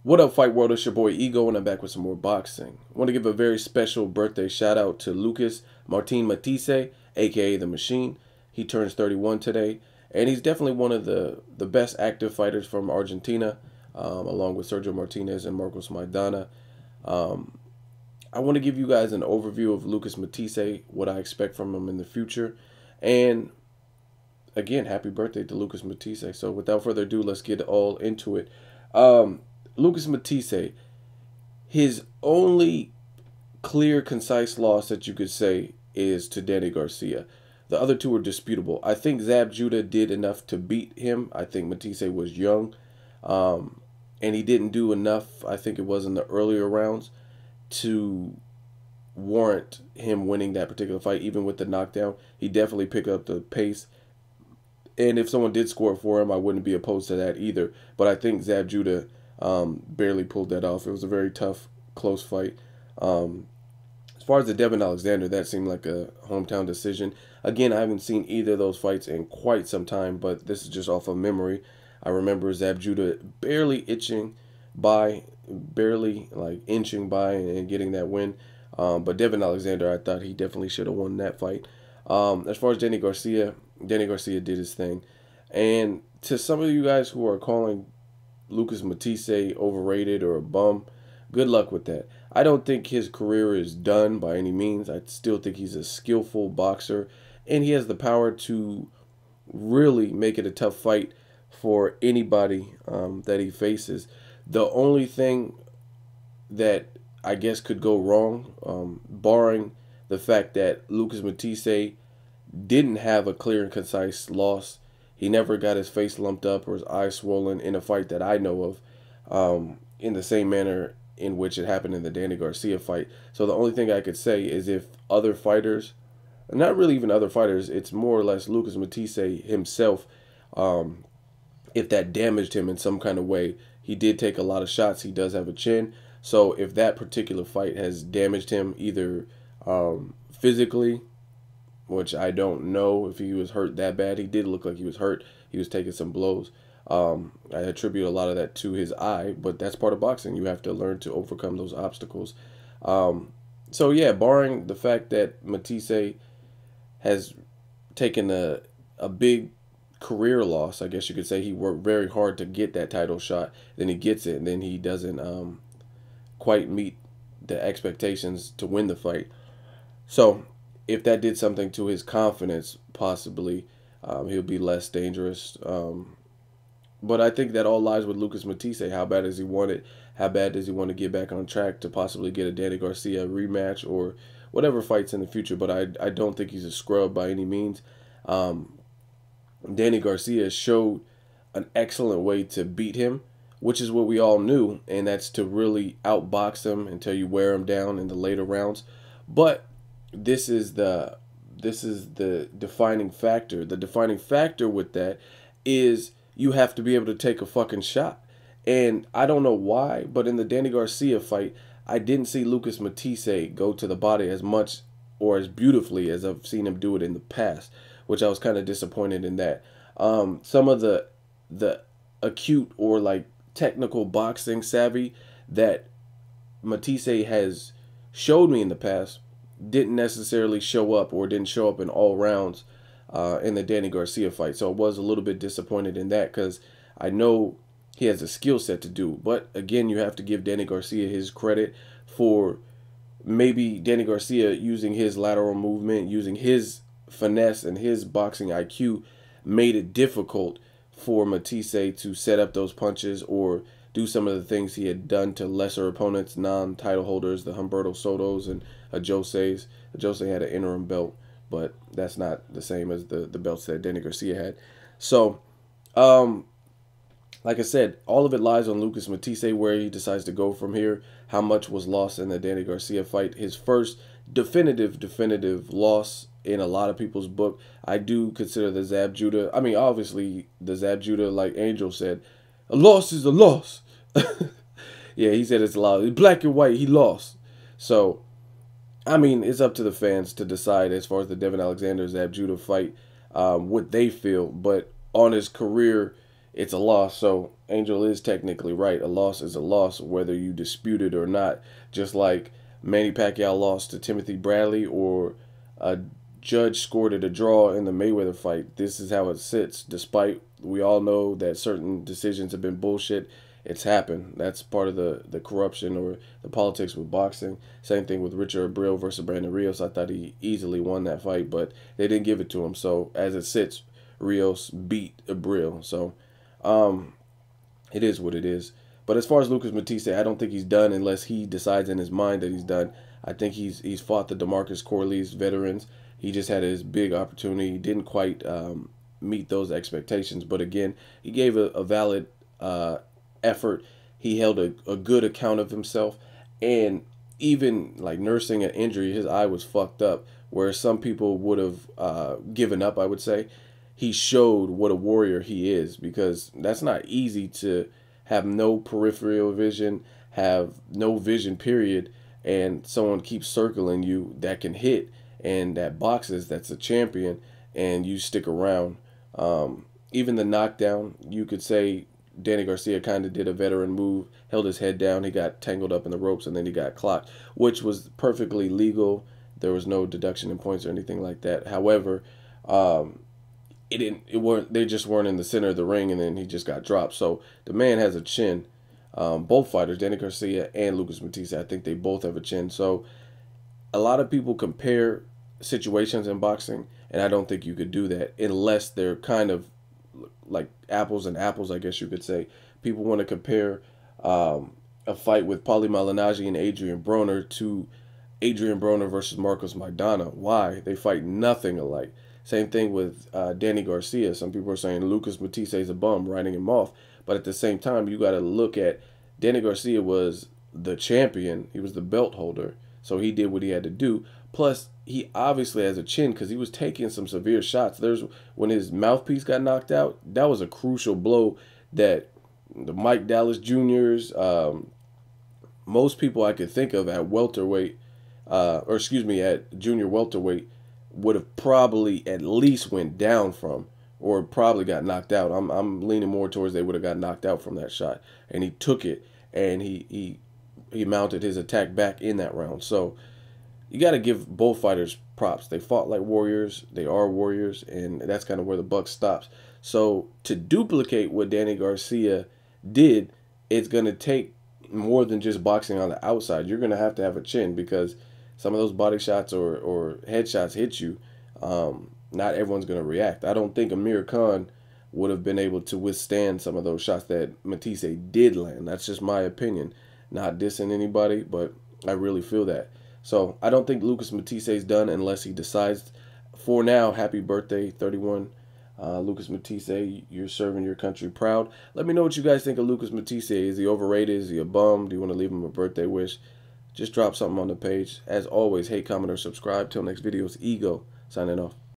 What up, Fight World? It's your boy Ego, and I'm back with some more boxing. I want to give a very special birthday shout out to Lucas Matthysse, aka The Machine. He turns 31 today, and he's definitely one of the best active fighters from Argentina, along with Sergio Martinez and Marcos Maidana. I want to give you guys an overview of Lucas Matthysse, what I expect from him in the future, and again, happy birthday to Lucas Matthysse. So without further ado, let's get all into it. Lucas Matthysse, his only clear, concise loss that you could say is to Danny Garcia. The other two are disputable. I think Zab Judah did enough to beat him. I think Matthysse was young, and he didn't do enough, I think it was in the earlier rounds, to warrant him winning that particular fight, even with the knockdown. He definitely picked up the pace. And if someone did score for him, I wouldn't be opposed to that either. But I think Zab Judah barely pulled that off. It was a very tough, close fight. As far as the Devin Alexander, that seemed like a hometown decision. Again, I haven't seen either of those fights in quite some time, but this is just off of memory. I remember Zab Judah barely inching by and getting that win. But Devin Alexander, I thought he definitely should have won that fight. As far as Danny Garcia did his thing. And to some of you guys who are calling Lucas Matthysse overrated or a bum, good luck with that. I don't think his career is done by any means. I still think he's a skillful boxer, and he has the power to really make it a tough fight for anybody that he faces. The only thing that I guess could go wrong, barring the fact that Lucas Matthysse didn't have a clear and concise loss. He never got his face lumped up or his eyes swollen in a fight that I know of, in the same manner in which it happened in the Danny Garcia fight. So the only thing I could say is if other fighters, not really even other fighters, it's more or less Lucas Matthysse himself, if that damaged him in some kind of way. He did take a lot of shots. He does have a chin. So if that particular fight has damaged him either physically, which I don't know if he was hurt that bad. He did look like he was hurt. He was taking some blows. I attribute a lot of that to his eye, but that's part of boxing. You have to learn to overcome those obstacles. So yeah, barring the fact that Matthysse has taken a big career loss, I guess you could say. He worked very hard to get that title shot. Then he gets it, and then he doesn't quite meet the expectations to win the fight. So if that did something to his confidence, possibly, he'll be less dangerous. But I think that all lies with Lucas Matthysse. How bad does he want it? How bad does he want to get back on track to possibly get a Danny Garcia rematch or whatever fights in the future? But I don't think he's a scrub by any means. Danny Garcia showed an excellent way to beat him, which is what we all knew, and that's to really outbox him until you wear him down in the later rounds. But this is the defining factor. The defining factor with that is you have to be able to take a fucking shot. And I don't know why, but in the Danny Garcia fight, I didn't see Lucas Matthysse go to the body as much or as beautifully as I've seen him do it in the past, which I was kind of disappointed in that. Some of the acute or like technical boxing savvy that Matthysse has showed me in the past didn't necessarily show up, or didn't show up in all rounds in the Danny Garcia fight. So I was a little bit disappointed in that, because I know he has a skill set to do. But again, you have to give Danny Garcia his credit for maybe Danny Garcia using his lateral movement, using his finesse and his boxing IQ, made it difficult for Matthysse to set up those punches or do some of the things he had done to lesser opponents, non-title holders, the Humberto Sotos and Jose's. Jose had an interim belt, but that's not the same as the belts that Danny Garcia had. So, like I said, all of it lies on Lucas Matthysse, where he decides to go from here. How much was lost in the Danny Garcia fight? His first definitive loss in a lot of people's book. I do consider the Zab Judah. I mean, obviously, the Zab Judah, like Angel said, a loss is a loss. Yeah, he said it's a loss. Black and white, he lost. So, I mean, it's up to the fans to decide as far as the Devin Alexander Zab Judah fight, what they feel. But on his career it's a loss. So Angel is technically right. A loss is a loss, whether you dispute it or not. Just like Manny Pacquiao lost to Timothy Bradley, or a judge scored it a draw in the Mayweather fight. This is how it sits. Despite we all know that certain decisions have been bullshit, it's happened. That's part of the corruption or the politics with boxing. Same thing with Richard Abreu versus Brandon Rios. I thought he easily won that fight, but they didn't give it to him. So as it sits, Rios beat Abreu. So it is what it is. But as far as Lucas Matthysse, I don't think he's done unless he decides in his mind that he's done. I think he's fought the DeMarcus Corley's veterans. He just had his big opportunity. He didn't quite meet those expectations. But again, he gave a valid effort. He held a good account of himself. And even like nursing an injury, his eye was fucked up, where some people would have given up, I would say. He showed what a warrior he is, because that's not easy to have no peripheral vision, have no vision, period, and someone keeps circling you that can hit and that boxes, that's a champion, and you stick around. Even the knockdown, you could say Danny Garcia kind of did a veteran move, held his head down, he got tangled up in the ropes, and then he got clocked, which was perfectly legal. There was no deduction in points or anything like that. However, they just weren't in the center of the ring, and then he just got dropped. So the man has a chin. Both fighters, Danny Garcia and Lucas Matthysse, I think they both have a chin. So a lot of people compare situations in boxing, and I don't think you could do that unless they're kind of like apples and apples, I guess you could say. People want to compare a fight with Paulie Malignaggi and Adrian Broner to Adrian Broner versus Marcos Maidana. Why? They fight nothing alike. Same thing with Danny Garcia. Some people are saying Lucas Matthysse is a bum, writing him off. But at the same time, you got to look at Danny Garcia was the champion. He was the belt holder. So he did what he had to do. Plus, he obviously has a chin because he was taking some severe shots. When his mouthpiece got knocked out, that was a crucial blow that the Mike Dallas Jr.'s, most people I could think of at welterweight, at junior welterweight, would have probably at least went down from, or probably got knocked out. I'm leaning more towards they would have got knocked out from that shot. And he took it, and he mounted his attack back in that round. So you got to give both fighters props. They fought like warriors. They are warriors, and that's kind of where the buck stops. So to duplicate what Danny Garcia did, it's going to take more than just boxing on the outside. You're going to have a chin, because some of those body shots or head shots hit you. Not everyone's going to react. I don't think Amir Khan would have been able to withstand some of those shots that Matthysse did land. That's just my opinion. Not dissing anybody, but I really feel that. So I don't think Lucas Matthysse is done unless he decides. For now, happy birthday, 31. Lucas Matthysse, you're serving your country proud. Let me know what you guys think of Lucas Matthysse. Is he overrated? Is he a bum? Do you want to leave him a birthday wish? Just drop something on the page. As always, hate, comment, or subscribe. Till next video, it's Ego signing off.